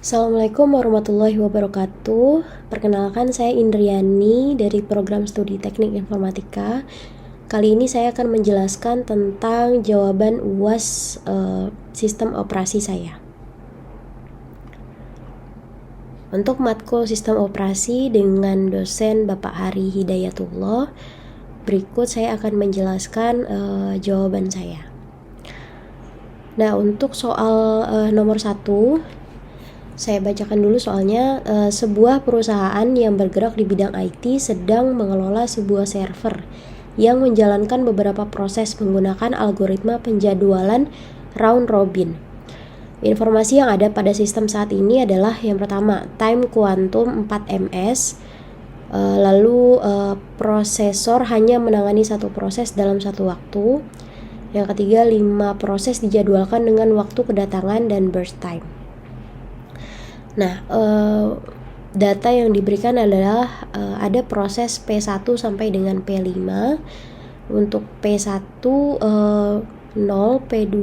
Assalamualaikum warahmatullahi wabarakatuh. Perkenalkan, saya Indriani dari program studi Teknik Informatika. Kali ini saya akan menjelaskan tentang jawaban UAS sistem operasi saya. Untuk matkul sistem operasi dengan dosen Bapak Hari Hidayatullah, berikut saya akan menjelaskan jawaban saya. Nah, untuk soal nomor 1, saya bacakan dulu soalnya. Sebuah perusahaan yang bergerak di bidang IT sedang mengelola sebuah server yang menjalankan beberapa proses menggunakan algoritma penjadwalan round robin. Informasi yang ada pada sistem saat ini adalah yang pertama, time quantum 4ms, lalu prosesor hanya menangani satu proses dalam satu waktu. Yang ketiga, 5 proses dijadwalkan dengan waktu kedatangan dan burst time. Nah, data yang diberikan adalah ada proses P1 sampai dengan P5. Untuk P1 0, P2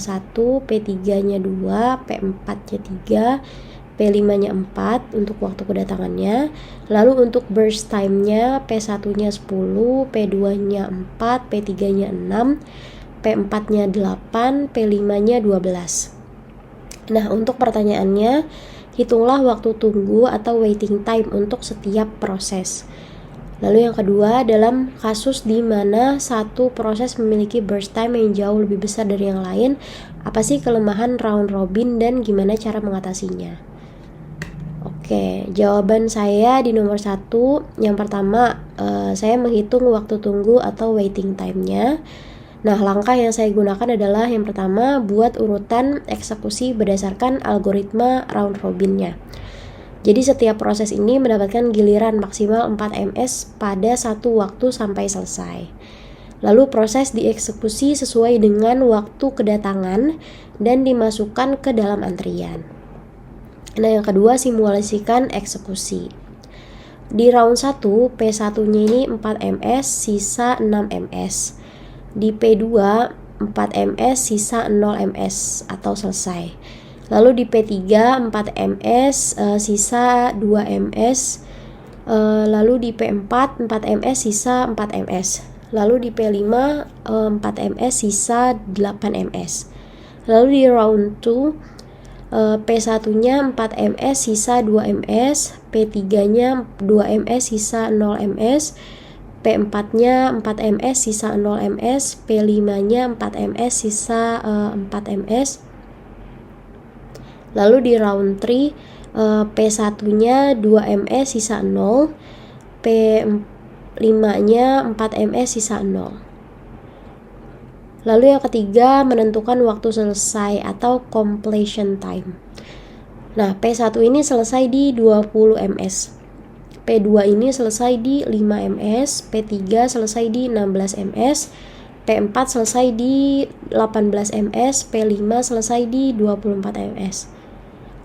1, P3-nya 2, P4-nya 3, P5-nya 4 untuk waktu kedatangannya. Lalu untuk burst time-nya P1-nya 10, P2-nya 4, P3-nya 6, P4-nya 8, P5-nya 12. Nah, untuk pertanyaannya, hitunglah waktu tunggu atau waiting time untuk setiap proses. Lalu yang kedua, dalam kasus di mana satu proses memiliki burst time yang jauh lebih besar dari yang lain, apa sih kelemahan round robin dan gimana cara mengatasinya? Oke, jawaban saya di nomor 1, yang pertama, saya menghitung waktu tunggu atau waiting time-nya. Nah, langkah yang saya gunakan adalah yang pertama, buat urutan eksekusi berdasarkan algoritma round robin-nya. Jadi setiap proses ini mendapatkan giliran maksimal 4ms pada satu waktu sampai selesai. Lalu proses dieksekusi sesuai dengan waktu kedatangan dan dimasukkan ke dalam antrian. Nah, yang kedua, simulasikan eksekusi. Di round 1, P1-nya ini 4ms, sisa 6ms. Di P2 4ms, sisa 0ms atau selesai. Lalu di P3 4ms, sisa 2ms. Lalu di P4 4ms, sisa 4ms. Lalu di P5 4ms, sisa 8ms. Lalu di round 2, P1-nya 4ms, sisa 2ms. P3-nya 2ms, sisa 0ms. P4-nya 4ms, sisa 0ms. P5-nya 4ms, sisa 4ms. Lalu di round 3, P1-nya 2ms, sisa 0. P5-nya 4ms, sisa 0. Lalu yang ketiga, menentukan waktu selesai atau completion time. Nah, P1 ini selesai di 20ms. P2 ini selesai di 5ms, P3 selesai di 16ms, P4 selesai di 18ms, P5 selesai di 24ms.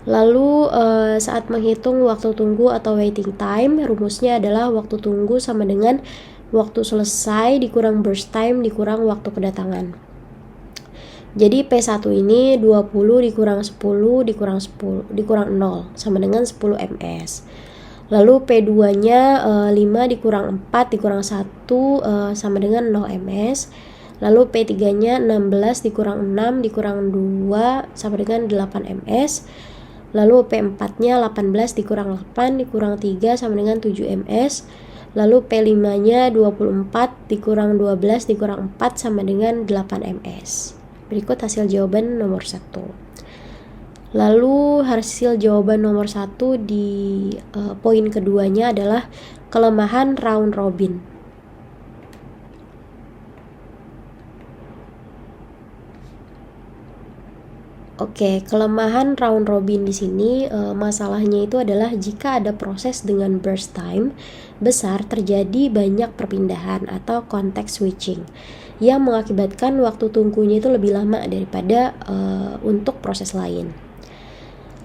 Lalu saat menghitung waktu tunggu atau waiting time, rumusnya adalah waktu tunggu sama dengan waktu selesai dikurang burst time dikurang waktu kedatangan. Jadi P1 ini 20 dikurang 10 dikurang 0 sama dengan 10 ms. Lalu P2-nya 5 dikurang 4 dikurang 1 sama dengan 0 ms. Lalu P3-nya 16 dikurang 6 dikurang 2 sama dengan 8 ms. Lalu P4-nya 18 dikurang 8 dikurang 3 sama dengan 7 ms. Lalu P5-nya 24 dikurang 12 dikurang 4 sama dengan 8 ms. Berikut hasil jawaban nomor 1. Lalu hasil jawaban nomor 1 di poin keduanya adalah kelemahan round robin. Oke, kelemahan round robin di sini masalahnya itu adalah jika ada proses dengan burst time besar terjadi banyak perpindahan atau context switching yang mengakibatkan waktu tunggunya itu lebih lama daripada untuk proses lain.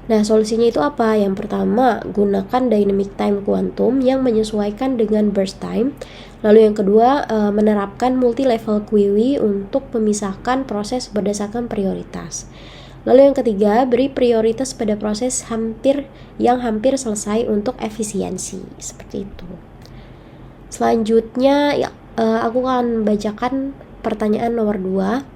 Nah, solusinya itu apa? Yang pertama, gunakan dynamic time quantum yang menyesuaikan dengan burst time. Lalu yang kedua, menerapkan multi-level QUIWI untuk memisahkan proses berdasarkan prioritas. Lalu yang ketiga, beri prioritas pada proses yang hampir selesai untuk efisiensi. Seperti itu. Selanjutnya aku akan bacakan pertanyaan nomor 2.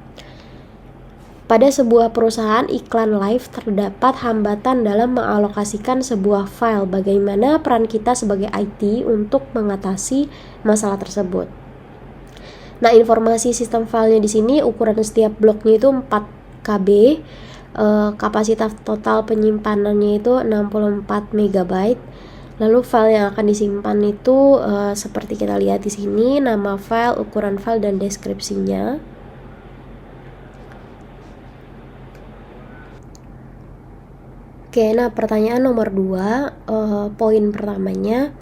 Pada sebuah perusahaan iklan live terdapat hambatan dalam mengalokasikan sebuah file. Bagaimana peran kita sebagai IT untuk mengatasi masalah tersebut? Nah, informasi sistem filenya di sini ukuran setiap bloknya itu 4 KB. Kapasitas total penyimpanannya itu 64 MB. Lalu file yang akan disimpan itu seperti kita lihat di sini, nama file, ukuran file, dan deskripsinya. Oke, nah pertanyaan nomor 2, poin pertamanya,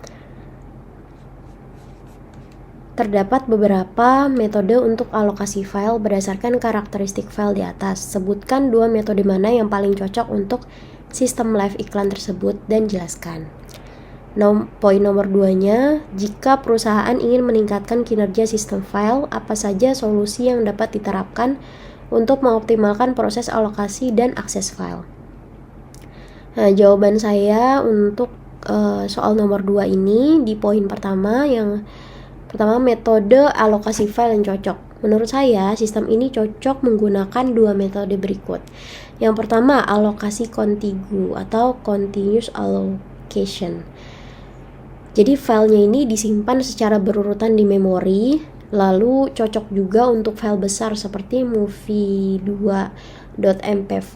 terdapat beberapa metode untuk alokasi file berdasarkan karakteristik file di atas. Sebutkan 2 metode mana yang paling cocok untuk sistem live iklan tersebut dan jelaskan. Poin nomor 2-nya, jika perusahaan ingin meningkatkan kinerja sistem file, apa saja solusi yang dapat diterapkan untuk mengoptimalkan proses alokasi dan akses file? Nah, jawaban saya untuk soal nomor 2 ini di poin pertama, yang pertama, metode alokasi file yang cocok. Menurut saya, sistem ini cocok menggunakan 2 metode berikut. Yang pertama, alokasi kontigu atau continuous allocation. Jadi filenya ini disimpan secara berurutan di memori, lalu cocok juga untuk file besar seperti movie2.mp4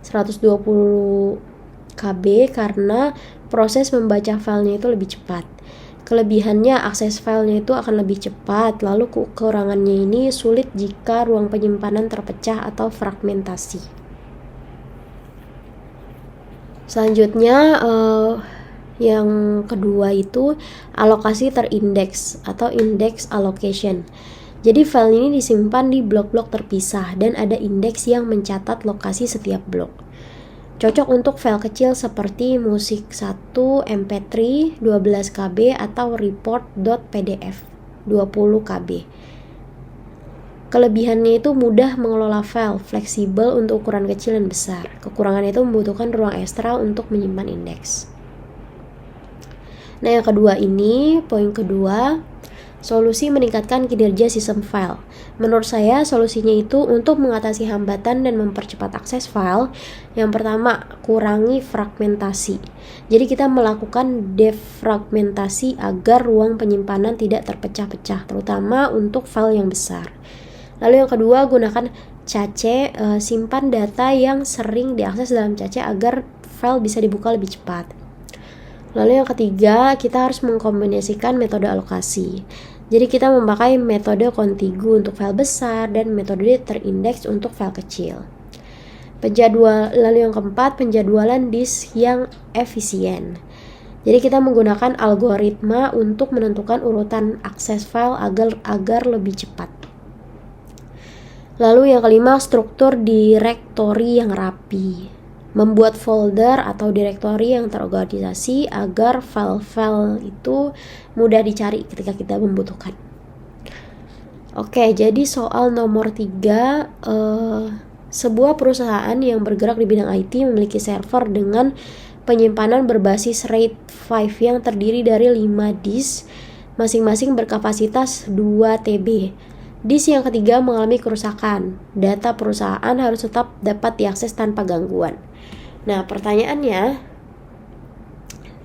120 KB karena proses membaca filenya itu lebih cepat. Kelebihannya, akses filenya itu akan lebih cepat, lalu kekurangannya ini sulit jika ruang penyimpanan terpecah atau fragmentasi. Selanjutnya, yang kedua itu alokasi terindeks atau index allocation. Jadi file ini disimpan di blok-blok terpisah dan ada indeks yang mencatat lokasi setiap blok. Cocok untuk file kecil seperti musik 1 mp3 12 KB atau report.pdf 20 KB. Kelebihannya itu mudah mengelola file, fleksibel untuk ukuran kecil dan besar. Kekurangannya itu membutuhkan ruang ekstra untuk menyimpan indeks. Nah, yang kedua ini, poin kedua, solusi meningkatkan kinerja sistem file. Menurut saya, solusinya itu untuk mengatasi hambatan dan mempercepat akses file. Yang pertama, kurangi fragmentasi. Jadi kita melakukan defragmentasi agar ruang penyimpanan tidak terpecah-pecah, terutama untuk file yang besar. Lalu yang kedua, gunakan cache, simpan data yang sering diakses dalam cache agar file bisa dibuka lebih cepat. Lalu yang ketiga, kita harus mengkombinasikan metode alokasi. Jadi kita memakai metode kontigu untuk file besar dan metode terindeks untuk file kecil. Lalu yang keempat, penjadwalan disk yang efisien. Jadi kita menggunakan algoritma untuk menentukan urutan akses file agar lebih cepat. Lalu yang kelima, struktur direktori yang rapi. Membuat folder atau direktori yang terorganisasi agar file-file itu mudah dicari ketika kita membutuhkan. Oke, jadi soal nomor 3, sebuah perusahaan yang bergerak di bidang IT memiliki server dengan penyimpanan berbasis RAID 5 yang terdiri dari 5 disk, masing-masing berkapasitas 2 TB. Disk yang ketiga mengalami kerusakan. Data perusahaan harus tetap dapat diakses tanpa gangguan. Nah, pertanyaannya,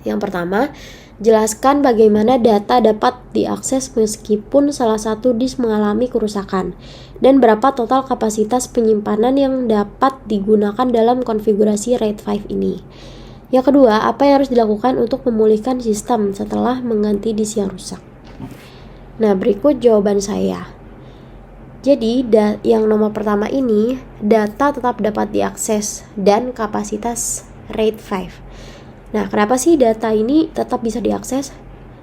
yang pertama, jelaskan bagaimana data dapat diakses meskipun salah satu disk mengalami kerusakan, dan berapa total kapasitas penyimpanan yang dapat digunakan dalam konfigurasi RAID 5 ini. Yang kedua, apa yang harus dilakukan untuk memulihkan sistem setelah mengganti disk yang rusak? Nah, berikut jawaban saya. Jadi, yang nomor pertama ini, data tetap dapat diakses dan kapasitas RAID 5. Nah, kenapa sih data ini tetap bisa diakses?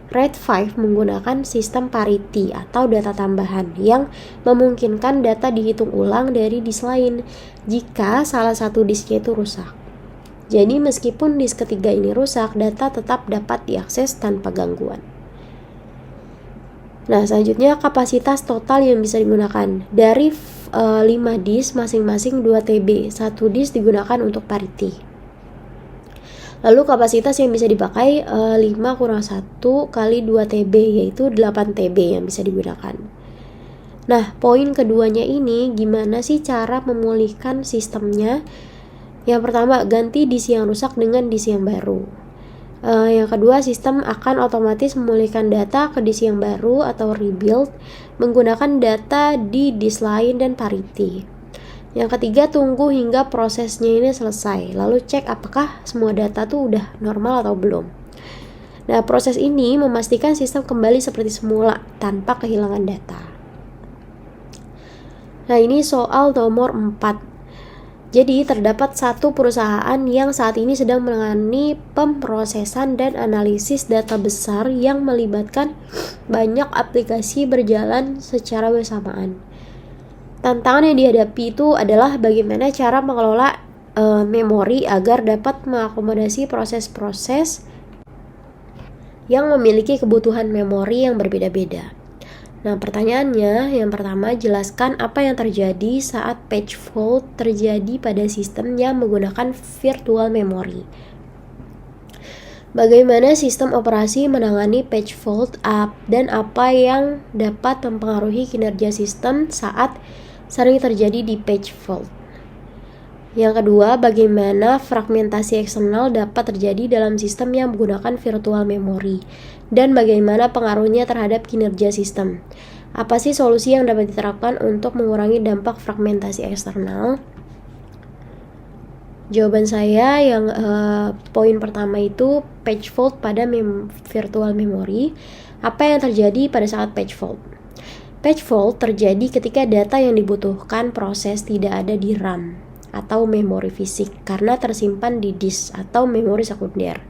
RAID 5 menggunakan sistem parity atau data tambahan yang memungkinkan data dihitung ulang dari disk lain jika salah satu disknya itu rusak. Jadi, meskipun disk ketiga ini rusak, data tetap dapat diakses tanpa gangguan. Nah, selanjutnya kapasitas total yang bisa digunakan. Dari 5 disk masing-masing 2 TB, 1 disk digunakan untuk parity. Lalu kapasitas yang bisa dipakai 5 kurang 1 kali 2 TB, yaitu 8 TB yang bisa digunakan. Nah, poin keduanya ini gimana sih cara memulihkan sistemnya? Yang pertama, ganti disk yang rusak dengan disk yang baru. Yang kedua, sistem akan otomatis memulihkan data ke disk yang baru atau rebuild menggunakan data di disk lain dan parity. Yang ketiga, tunggu hingga prosesnya ini selesai, lalu cek apakah semua data tuh udah normal atau belum. Nah, proses ini memastikan sistem kembali seperti semula tanpa kehilangan data. Nah, ini soal nomor 4. Jadi, terdapat satu perusahaan yang saat ini sedang menangani pemrosesan dan analisis data besar yang melibatkan banyak aplikasi berjalan secara bersamaan. Tantangan yang dihadapi itu adalah bagaimana cara mengelola memori agar dapat mengakomodasi proses-proses yang memiliki kebutuhan memori yang berbeda-beda. Nah, pertanyaannya yang pertama, jelaskan apa yang terjadi saat page fault terjadi pada sistem yang menggunakan virtual memory. Bagaimana sistem operasi menangani page fault dan apa yang dapat mempengaruhi kinerja sistem saat sering terjadi di page fault. Yang kedua, bagaimana fragmentasi eksternal dapat terjadi dalam sistem yang menggunakan virtual memory dan bagaimana pengaruhnya terhadap kinerja sistem. Apa sih solusi yang dapat diterapkan untuk mengurangi dampak fragmentasi eksternal? Jawaban saya yang poin pertama itu page fault pada virtual memory. Apa yang terjadi pada saat page fault? Page fault terjadi ketika data yang dibutuhkan proses tidak ada di RAM atau memori fisik karena tersimpan di disk atau memori sekunder.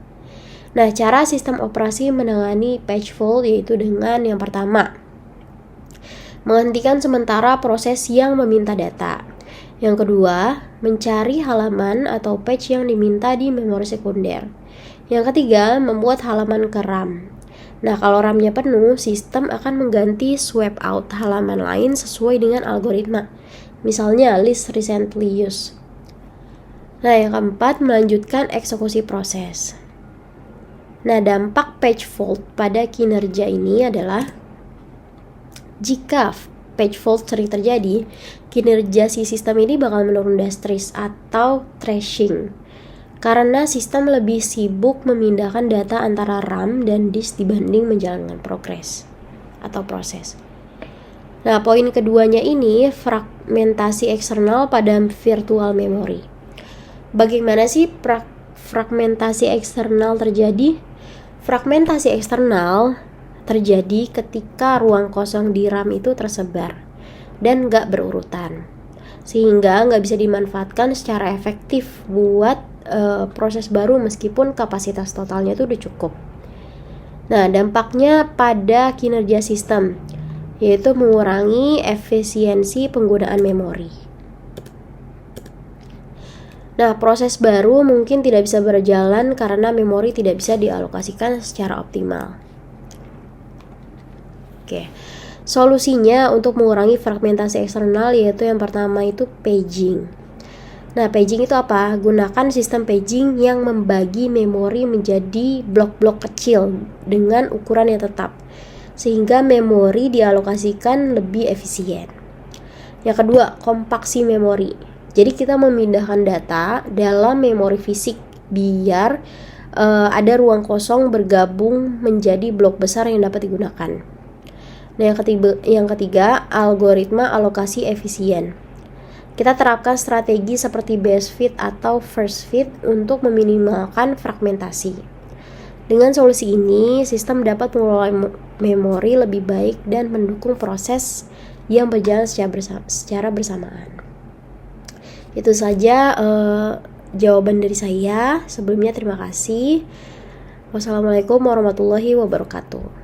Nah, cara sistem operasi menangani page fault yaitu dengan yang pertama, menghentikan sementara proses yang meminta data. Yang kedua, mencari halaman atau page yang diminta di memori sekunder. Yang ketiga, membuat halaman ke RAM. Nah, kalau RAM-nya penuh, sistem akan mengganti swap out halaman lain sesuai dengan algoritma. Misalnya list recently used. Nah, yang keempat, melanjutkan eksekusi proses. Nah, dampak page fault pada kinerja ini adalah jika page fault sering terjadi, kinerja si sistem ini bakal menurun drastis atau thrashing karena sistem lebih sibuk memindahkan data antara RAM dan disk dibanding menjalankan progres atau proses. Nah, poin keduanya ini fragmentasi eksternal pada virtual memory. Bagaimana sih fragmentasi eksternal terjadi? Fragmentasi eksternal terjadi ketika ruang kosong di RAM itu tersebar dan nggak berurutan, sehingga nggak bisa dimanfaatkan secara efektif buat proses baru meskipun kapasitas totalnya itu udah cukup. Nah, dampaknya pada kinerja sistem yaitu mengurangi efisiensi penggunaan memori. Nah, proses baru mungkin tidak bisa berjalan karena memori tidak bisa dialokasikan secara optimal. Oke. Solusinya untuk mengurangi fragmentasi eksternal yaitu yang pertama itu paging. Nah, paging itu apa? Gunakan sistem paging yang membagi memori menjadi blok-blok kecil dengan ukuran yang tetap, sehingga memori dialokasikan lebih efisien. Yang kedua, kompaksi memori. Jadi kita memindahkan data dalam memori fisik biar ada ruang kosong bergabung menjadi blok besar yang dapat digunakan. Nah, yang ketiga, algoritma alokasi efisien. Kita terapkan strategi seperti best fit atau first fit untuk meminimalkan fragmentasi. Dengan solusi ini, sistem dapat mengelola memori lebih baik dan mendukung proses yang berjalan secara bersamaan. Itu saja jawaban dari saya. Sebelumnya terima kasih. Wassalamualaikum warahmatullahi wabarakatuh.